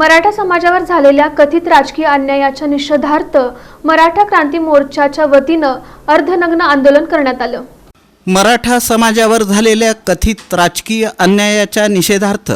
मराठा समाजावर झालेल्या कथित राजकीय अन्यायाच्या निषेधार्थ मराठा क्रांती मोर्चाच्या वतीनं अर्धनग्न आंदोलन करण्यात आलं। मराठा समाजावर झालेल्या कथित राजकीय अन्यायाच्या निषेधार्थ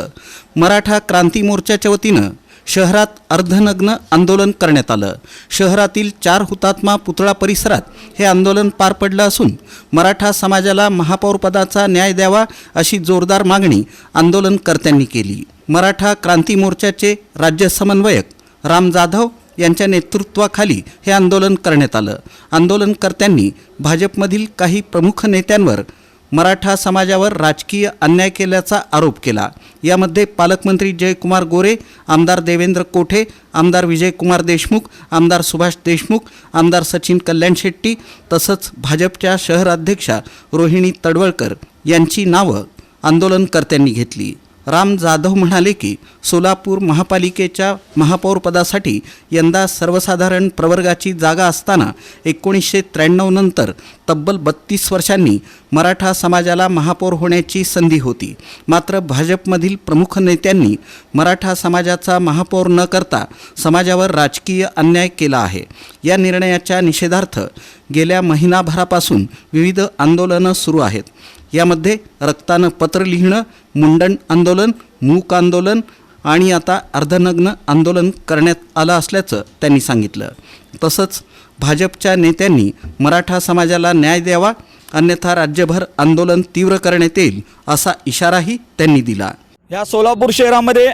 मराठा क्रांती मोर्चाच्या वतीनं शहरात अर्धनग्न आंदोलन करण्यात आलं। शहरातील 4 हुतात्मा पुतळा परिसरात हे आंदोलन पार पडलं असून मराठा समाजाला महापौरपदाचा न्याय द्यावा अशी जोरदार मागणी आंदोलनकर्त्यांनी केली। मराठा क्रांती मोर्चाचे राज्य समन्वयक राम जाधव यांच्या नेतृत्वाखाली हे आंदोलन करण्यात आलं। आंदोलनकर्त्यांनी भाजपमधील काही प्रमुख नेत्यांवर मराठा समाजावर राजकीय अन्याय केल्याचा आरोप केला। यामध्ये पालकमंत्री जयकुमार गोरे, आमदार देवेंद्र कोठे, आमदार विजयकुमार देशमुख, आमदार सुभाष देशमुख, आमदार सचिन कल्याण शेट्टी तसंच भाजपच्या शहराध्यक्षा रोहिणी तडवळकर यांची नावं आंदोलनकर्त्यांनी घेतली। राम जाधव म्हणाले की सोलापूर महापालिकेच्या महापौरपदासाठी यंदा सर्वसाधारण प्रवर्गाची जागा असताना 1993 नंतर तब्बल 32 वर्षांनी मराठा समाजाला महापौर होण्याची संधी होती। मात्र भाजपमधील प्रमुख नेत्यांनी मराठा समाजाचा महापौर न करता समाजावर राजकीय अन्याय केला आहे। या निर्णयाच्या निषेधार्थ गेल्या महिनाभरापासून विविध आंदोलनं सुरू आहेत। यामध्ये रक्तानं पत्र लिहिणं, मुंडन आंदोलन, मूक आंदोलन आणि आता अर्धनग्न आंदोलन करण्यात आलं असल्याचं त्यांनी सांगितलं। तसंच भाजपच्या नेत्यांनी मराठा समाजाला न्याय द्यावा, अन्यथा राज्यभर आंदोलन तीव्र करण्यात येईल असा इशाराही त्यांनी दिला। या सोलापूर शहरामध्ये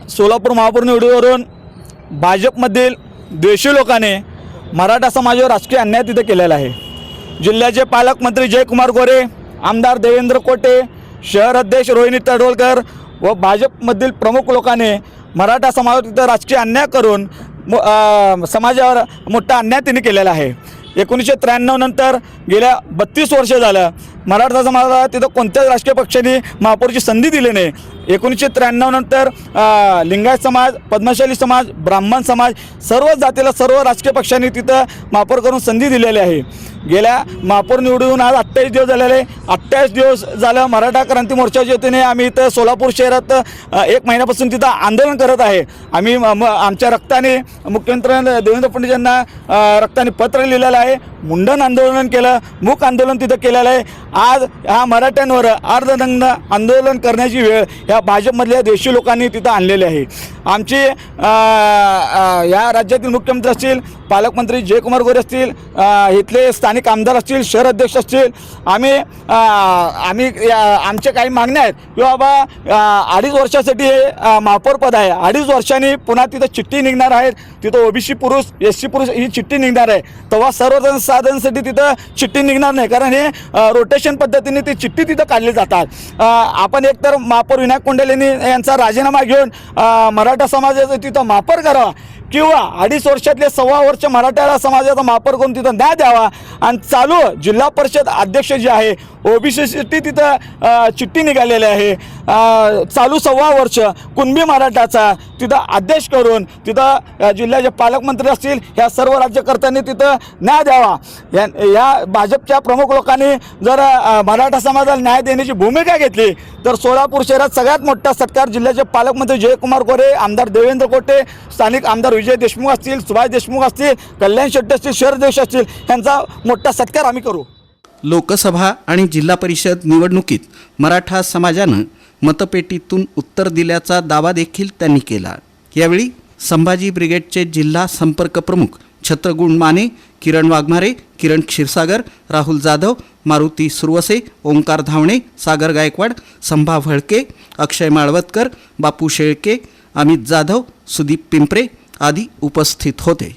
सोलापूर महापौर निवडीवरून भाजपमधील द्वेषी लोकांनी मराठा समाजावर राजकीय अन्याय तिथे केलेला आहे। जिल्ह्याचे पालकमंत्री जयकुमार गोरे, आमदार देवेंद्र कोटे, शहर अध्यक्ष रोहिणी तडवळकर व भाजपमधील प्रमुख लोकांनी मराठा समाजावर तिथं राजकीय अन्याय करून समाजावर मोठा अन्याय त्यांनी केलेला आहे। 1993 नंतर गेल्या 32 वर्ष झालं मराठा समाजाला तिथं कोणत्याच राजकीय पक्षाने महापौरची संधी दिली नाही। 1993 नंतर लिंगायत समाज, पद्मशाली समाज, ब्राह्मण समाज सर्व जातीला सर्व राजकीय पक्षांनी तिथं महापौर करून संधी दिलेली आहे। गेल्या महापौर निवडून आज 28 दिवस झालेले, 28 दिवस झालं मराठा क्रांती मोर्चाच्या वतीने आम्ही इथं सोलापूर शहरात 1 महिन्यापासून तिथं आंदोलन करत आहे। आम्ही आमच्या रक्ताने मुख्यमंत्री देवेंद्र फडणवीस यांना रक्ताने पत्र लिहिलेलं आहे, मुंडन आंदोलन केलं, मूक आंदोलन तिथं केलेलं आहे। आज ह्या मराठ्यांवर अर्धनग्न आंदोलन करण्याची वेळ ह्या भाजपमधल्या देशी लोकांनी तिथं आणलेली आहे। आमची या राज्यातील मुख्यमंत्री असतील, पालकमंत्री जयकुमार गोरे असतील, इथले स्थानिक आमदार असतील, शहर अध्यक्ष असतील, आम्ही आमच्या काही मागण्या आहेत की बाबा 2.5 वर्षासाठी हे महापौर पद आहे, 2.5 वर्षांनी पुन्हा तिथं चिठ्ठी निघणार आहे, तिथं ओबीसी पुरुष, एससी पुरुष ही चिठ्ठी निघणार आहे, तेव्हा सर्वजण साधनसाठी तिथं चिठ्ठी निघणार नाही, कारण हे रोटेशन पद्धतीने ती चिठ्ठी तिथं काढली जातात। आपण एकतर महापौर विनायक कोंडेलेंनी यांचा राजीनामा घेऊन मराठा समाजाचं तिथं महापौर करावा किंवा 2.5 वर्षातले 1.25 वर्ष मराठा समाजाचा महापौर करून तिथं न्याय द्यावा आणि चालू जिल्हा परिषद अध्यक्ष जे आहे ओबीसीसाठी तिथं चिठ्ठी निघालेली आहे, चालू 1.25 वर्ष कुणबी मराठाचा तिथं आदेश करून तिथं जिल्ह्याचे पालकमंत्री असतील ह्या सर्व राज्यकर्त्यांनी तिथं न्याय द्यावा। या भाजपच्या प्रमुख लोकांनी जर मराठा समाजाला न्याय देण्याची भूमिका घेतली तर सोलापूर शहरात सगळ्यात मोठा सत्कार जिल्ह्याचे पालकमंत्री जयकुमार गोरे, आमदार देवेंद्र कोटे, स्थानिक आमदार विजय देशमुख असतील, सुभाष देशमुख असतील, कल्याण शेट्टी असतील, शहर अध्यक्ष असतील, यांचा मोठा सत्कार आम्ही करू। लोकसभा आणि जिल्हा परिषद निवडणुकीत मराठा समाजानं मतपेटीतून उत्तर दिल्याचा दावा देखील त्यांनी केला। यावेळी संभाजी ब्रिगेडचे जिल्हा संपर्क प्रमुख छत्रगुण माने, किरण वाघमारे, किरण क्षीरसागर, राहुल जाधव, मारुती सुरवसे, ओंकार धावणे, सागर गायकवाड, संभा भळके, अक्षय माळवतकर, बापू शेळके, अमित जाधव, सुदीप पिंपरे आदी उपस्थित होते।